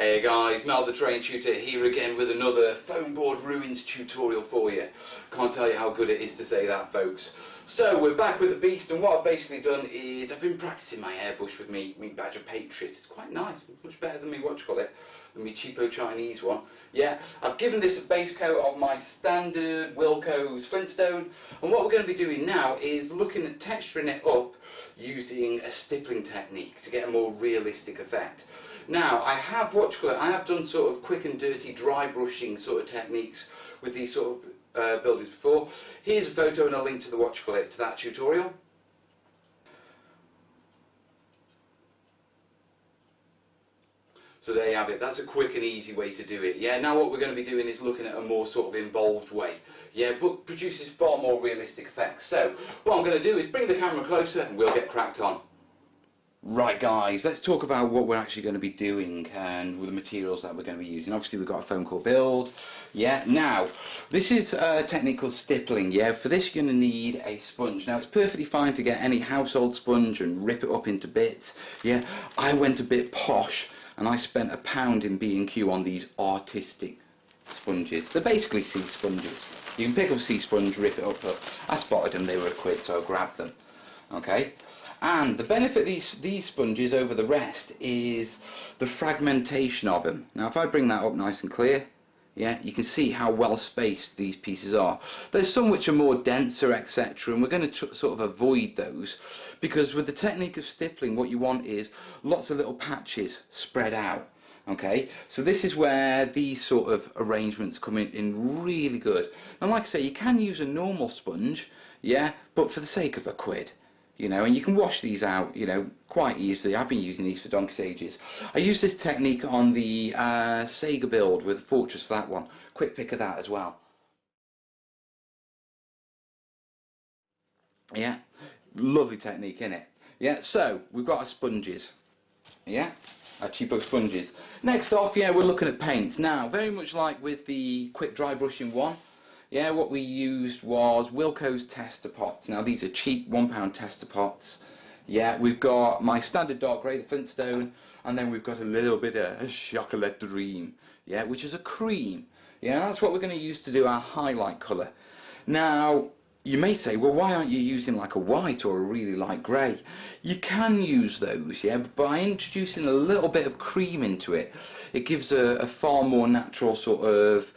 Hey guys, Mel the Train Tutor here again with another Foamboard Ruins tutorial for you. Can't tell you how good it is to say that, folks. So we're back with the beast, and what I've basically done is I've been practicing my airbush with me Badger Patriot. It's quite nice, much better than me than me cheapo Chinese one. Yeah, I've given this a base coat of my standard Wilko's Flintstone, and what we're going to be doing now is looking at texturing it up using a stippling technique to get a more realistic effect. Now, I have done sort of quick and dirty dry brushing sort of techniques with these sort of buildings before. Here's a photo and a link to to that tutorial. So there you have it, that's a quick and easy way to do it. Yeah, now what we're going to be doing is looking at a more sort of involved way. Yeah, but produces far more realistic effects. So, what I'm going to do is bring the camera closer and we'll get cracked on. Right guys, let's talk about what we're actually going to be doing and with the materials that we're going to be using. Obviously we've got a foam core build. Yeah, now this is a technique called stippling. Yeah, for this you're going to need a sponge. Now it's perfectly fine to get any household sponge and rip it up into bits. Yeah, I went a bit posh and I spent £1 in B&Q on these artistic sponges. They're basically sea sponges. You can pick up a sea sponge, rip it up. I spotted them, they were £1, so I grabbed them. Okay. And the benefit of these sponges over the rest is the fragmentation of them. Now if I bring that up nice and clear, yeah, you can see how well spaced these pieces are. There's some which are more denser, etc., and we're going to sort of avoid those, because with the technique of stippling what you want is lots of little patches spread out. Okay, so this is where these sort of arrangements come in really good. And like I say, you can use a normal sponge, yeah, but for the sake of £1. You know, and you can wash these out, you know, quite easily. I've been using these for donkey's ages. I use this technique on the Sega build with Fortress for that one. Quick pick of that as well. Yeah, lovely technique, innit? Yeah, so we've got our sponges. Yeah, our cheapo sponges. Next off, yeah, we're looking at paints. Now, very much like with the quick dry brushing one, yeah, what we used was Wilko's tester pots. Now these are cheap £1 tester pots. Yeah, we've got my standard dark grey, the Flintstone, and then we've got a little bit of a chocolate dream, yeah, which is a cream. Yeah, that's what we're going to use to do our highlight colour. Now, you may say, well, why aren't you using like a white or a really light grey? You can use those, yeah, but by introducing a little bit of cream into it, it gives a far more natural sort of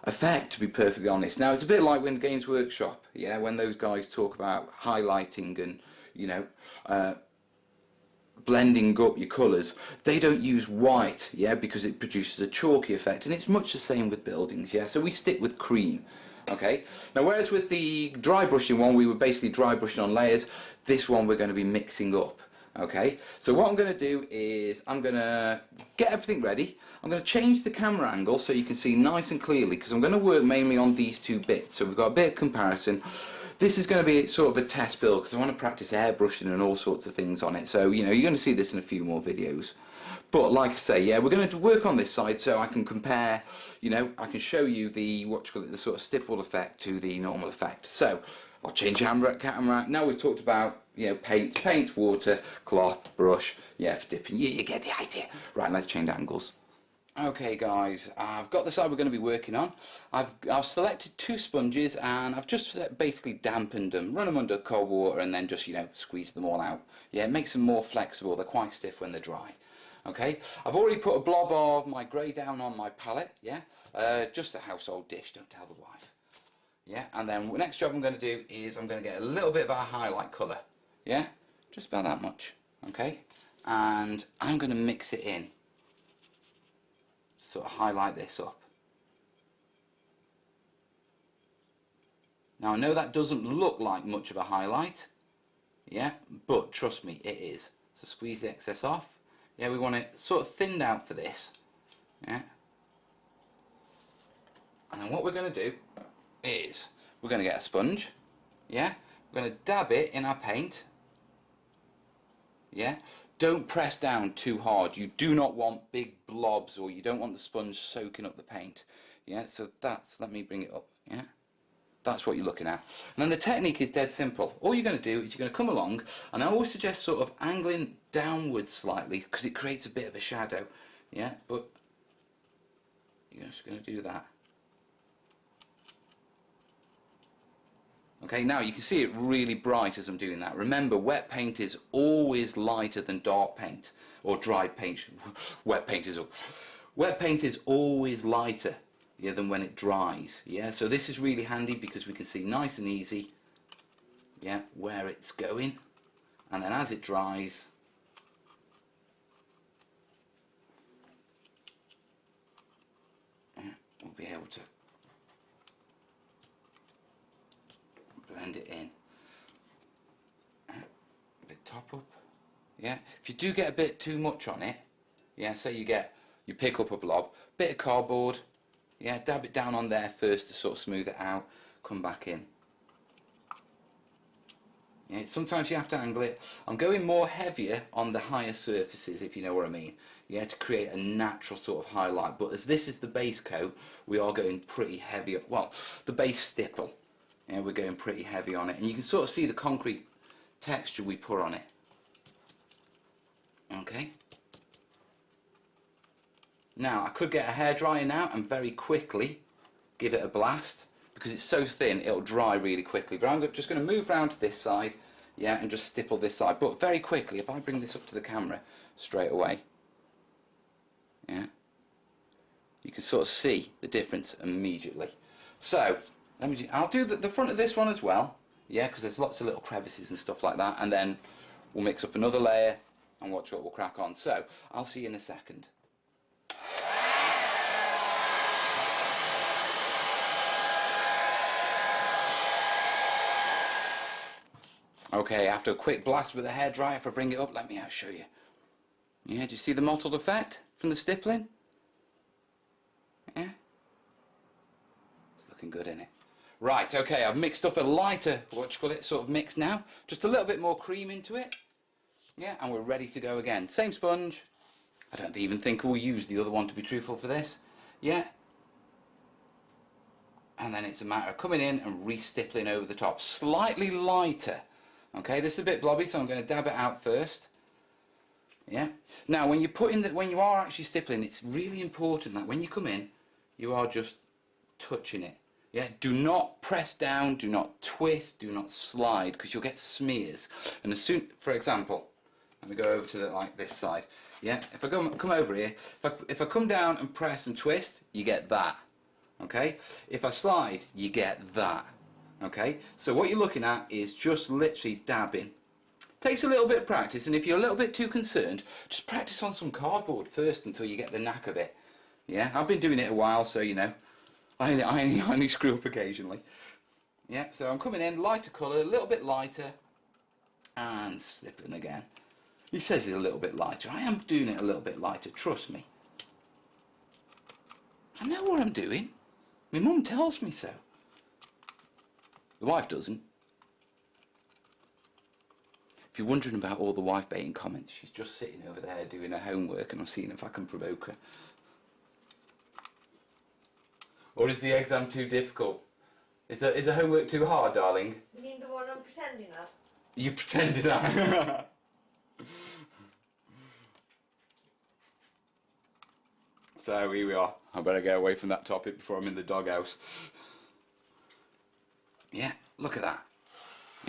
effect, to be perfectly honest. Now it's a bit like when Games Workshop, yeah, when those guys talk about highlighting and, you know, blending up your colours, they don't use white, yeah, because it produces a chalky effect, and it's much the same with buildings, yeah, so we stick with cream. Okay, now whereas with the dry brushing one we were basically dry brushing on layers, this one we're going to be mixing up. Okay, so what I'm going to do is I'm going to get everything ready. I'm going to change the camera angle so you can see nice and clearly, because I'm going to work mainly on these two bits, so we've got a bit of comparison. This is going to be sort of a test build because I want to practice airbrushing and all sorts of things on it, so you know you're going to see this in a few more videos. But like I say, yeah, we're going to work on this side so I can compare, you know, I can show you the, the sort of stippled effect to the normal effect. So I'll change camera. Now we've talked about, you know, paint, water, cloth, brush, yeah, for dipping. You get the idea. Right, let's change angles. Okay guys, I've got the side we're going to be working on. I've selected two sponges and I've just basically dampened them, run them under cold water and then just, you know, squeeze them all out. Yeah, it makes them more flexible. They're quite stiff when they're dry. Okay, I've already put a blob of my grey down on my palette, yeah, just a household dish, don't tell the wife. Yeah, and then the next job I'm going to do is I'm going to get a little bit of our highlight colour, yeah, just about that much, okay, and I'm going to mix it in, sort of highlight this up. Now I know that doesn't look like much of a highlight, yeah, but trust me, it is. So squeeze the excess off. Yeah, we want it sort of thinned out for this, yeah, and then what we're going to do is we're going to get a sponge, yeah, we're going to dab it in our paint, yeah, don't press down too hard, you do not want big blobs or you don't want the sponge soaking up the paint, yeah, so that's, let me bring it up, yeah, that's what you're looking at. And then the technique is dead simple. All you're going to do is you're going to come along, and I always suggest sort of angling downwards slightly because it creates a bit of a shadow, yeah, but you're just going to do that. Okay, now you can see it really bright as I'm doing that. Remember, wet paint is always lighter than dark paint, or dried paint. Wet paint is always lighter, yeah, than when it dries. Yeah, so this is really handy because we can see nice and easy, yeah, where it's going, and then as it dries, yeah, we'll be able to blend it in. A bit top up. Yeah, if you do get a bit too much on it, yeah, say you pick up a blob, bit of cardboard, yeah, dab it down on there first to sort of smooth it out, come back in. Yeah, sometimes you have to angle it. I'm going more heavier on the higher surfaces, if you know what I mean. Yeah, to create a natural sort of highlight. But as this is the base coat, we are going pretty heavy. Well, the base stipple. Yeah, we're going pretty heavy on it, and you can sort of see the concrete texture we put on it. Okay. Now I could get a hairdryer now and very quickly give it a blast, because it's so thin it'll dry really quickly. But I'm just going to move round to this side, yeah, and just stipple this side. But very quickly, if I bring this up to the camera straight away, yeah, you can sort of see the difference immediately. So I'll do the front of this one as well, yeah, because there's lots of little crevices and stuff like that, and then we'll mix up another layer and watch what we'll crack on. So I'll see you in a second. Okay, after a quick blast with a hairdryer, if I bring it up, let me show you. Yeah, do you see the mottled effect from the stippling? Yeah? It's looking good, isn't it? Right, okay, I've mixed up a lighter, sort of mix now. Just a little bit more cream into it. Yeah, and we're ready to go again. Same sponge. I don't even think we'll use the other one, to be truthful, for this. Yeah. And then it's a matter of coming in and re-stippling over the top. Slightly lighter. Okay, this is a bit blobby, so I'm going to dab it out first. Yeah. Now, when you are actually stippling, it's really important that when you come in, you are just touching it. Yeah. Do not press down, do not twist, do not slide, because you'll get smears. And as soon, for example, let me go over to like this side. Yeah. If I come over here, if I come down and press and twist, you get that. Okay. If I slide, you get that. Okay, so what you're looking at is just literally dabbing. Takes a little bit of practice, and if you're a little bit too concerned, just practice on some cardboard first until you get the knack of it. Yeah, I've been doing it a while, so you know, I only screw up occasionally. Yeah, so I'm coming in, lighter colour, a little bit lighter, and slipping again. He says it's a little bit lighter. I am doing it a little bit lighter, trust me. I know what I'm doing. My mum tells me so. The wife doesn't. If you're wondering about all the wife baiting comments, she's just sitting over there doing her homework, and I'm seeing if I can provoke her. Or is the exam too difficult? Is the homework too hard, darling? You mean the one I'm pretending of? You pretended that. So here we are. I better get away from that topic before I'm in the doghouse. Yeah, look at that.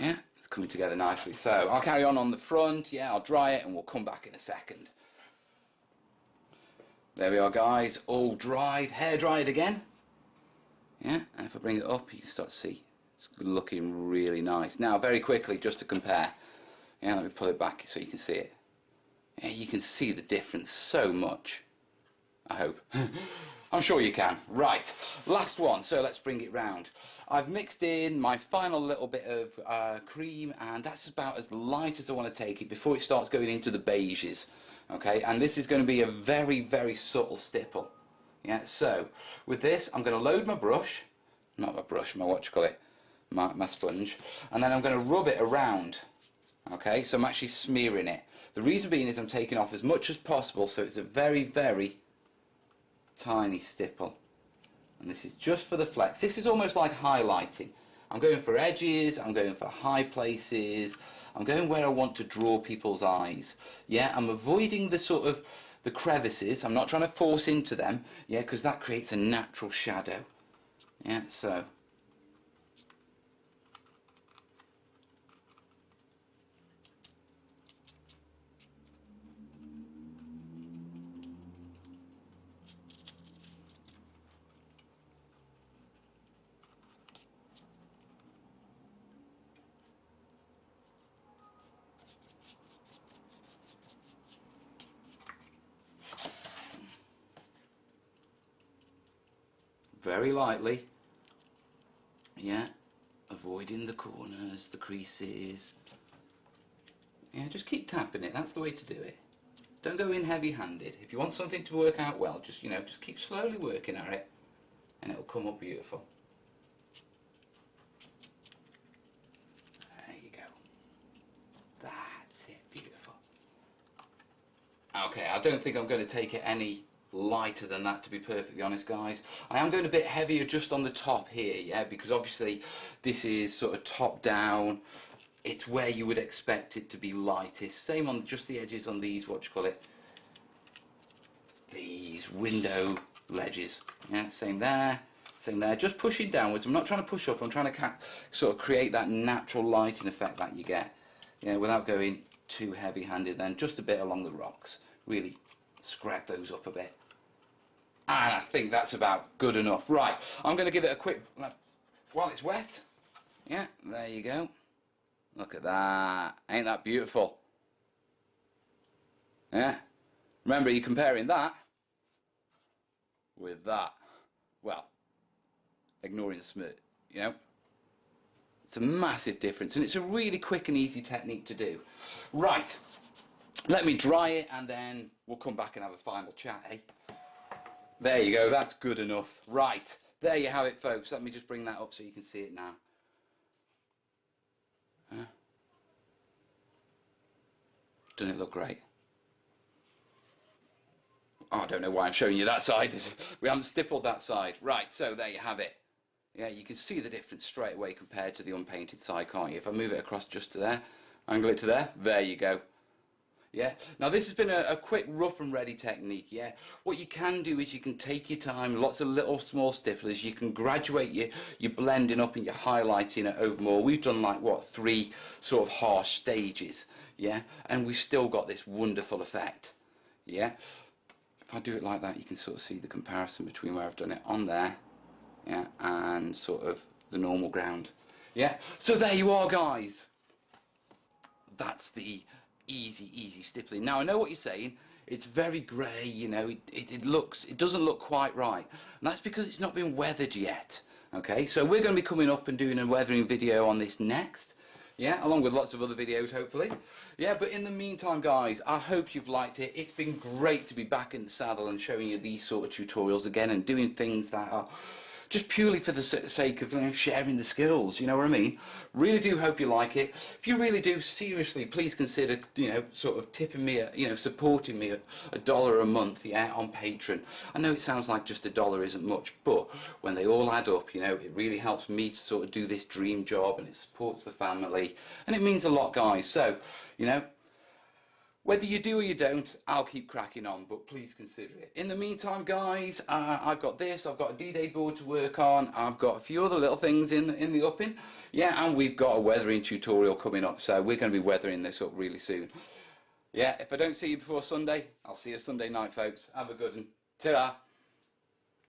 Yeah, it's coming together nicely. So I'll carry on the front. Yeah, I'll dry it and we'll come back in a second. There we are, guys, all dried, hair dried again. Yeah, and if I bring it up, you can start to see it's looking really nice. Now, very quickly, just to compare. Yeah, let me pull it back so you can see it. Yeah, you can see the difference so much. I hope. I'm sure you can. Right, last one, so let's bring it round. I've mixed in my final little bit of cream, and that's about as light as I want to take it before it starts going into the beiges. Okay, and this is going to be a very, very subtle stipple. Yeah, so with this, I'm going to load my brush, not my brush, my sponge, and then I'm going to rub it around. Okay, so I'm actually smearing it. The reason being is I'm taking off as much as possible, so it's a very, very tiny stipple. And this is just for the flex. This is almost like highlighting. I'm going for edges, I'm going for high places, I'm going where I want to draw people's eyes. Yeah, I'm avoiding the sort of the crevices. I'm not trying to force into them, yeah, because that creates a natural shadow. Yeah, so. Very lightly, yeah, avoiding the corners, the creases. Yeah, just keep tapping it, that's the way to do it. Don't go in heavy-handed. If you want something to work out well, just, you know, just keep slowly working at it and it'll come up beautiful. There you go. That's it, beautiful. Okay, I don't think I'm going to take it any lighter than that, to be perfectly honest, guys. I am going a bit heavier just on the top here, yeah, because obviously this is sort of top down. It's where you would expect it to be lightest. Same on just the edges on these, what do you call it, these window ledges. Yeah, same there, same there. Just pushing downwards. I'm not trying to push up, I'm trying to sort of create that natural lighting effect that you get, yeah, without going too heavy-handed. Then just a bit along the rocks, really scrag those up a bit. And I think that's about good enough. Right, I'm going to give it a quick, while it's wet. Yeah, there you go. Look at that. Ain't that beautiful? Yeah. Remember, you're comparing that with that. Well, ignoring the smirk, you know. It's a massive difference, and it's a really quick and easy technique to do. Right, let me dry it, and then we'll come back and have a final chat, eh? There you go, that's good enough. Right, there you have it, folks. Let me just bring that up so you can see it now. Doesn't it look great? Oh, I don't know why I'm showing you that side. We haven't stippled that side. Right, so there you have it. Yeah, you can see the difference straight away compared to the unpainted side, can't you? If I move it across just to there, angle it to there you go. Yeah, now this has been a quick rough and ready technique, yeah. What you can do is you can take your time, lots of little small stipplers, you can graduate your blending up and your highlighting it over more. We've done like, what, 3 sort of harsh stages, yeah, and we've still got this wonderful effect, yeah. If I do it like that, you can sort of see the comparison between where I've done it on there, yeah, and sort of the normal ground, yeah. So there you are, guys. That's the easy stippling. Now I know what you're saying, it's very grey, you know, it doesn't look quite right, and that's because it's not been weathered yet. Okay, so we're going to be coming up and doing a weathering video on this next, yeah, along with lots of other videos hopefully, yeah. But in the meantime, guys, I hope you've liked it. It's been great to be back in the saddle and showing you these sort of tutorials again and doing things that are just purely for the sake of, you know, sharing the skills, you know what I mean? Really do hope you like it. If you really do, seriously, please consider, you know, sort of tipping me, you know, supporting me $1 a month, yeah, on Patreon. I know it sounds like just $1 isn't much, but when they all add up, you know, it really helps me to sort of do this dream job, and it supports the family, and it means a lot, guys. So, you know, whether you do or you don't, I'll keep cracking on, but please consider it. In the meantime, guys, I've got this, I've got a D-Day board to work on, I've got a few other little things in the upping, yeah, and we've got a weathering tutorial coming up, so we're going to be weathering this up really soon. Yeah, if I don't see you before Sunday, I'll see you Sunday night, folks. Have a good one. Ta-ra.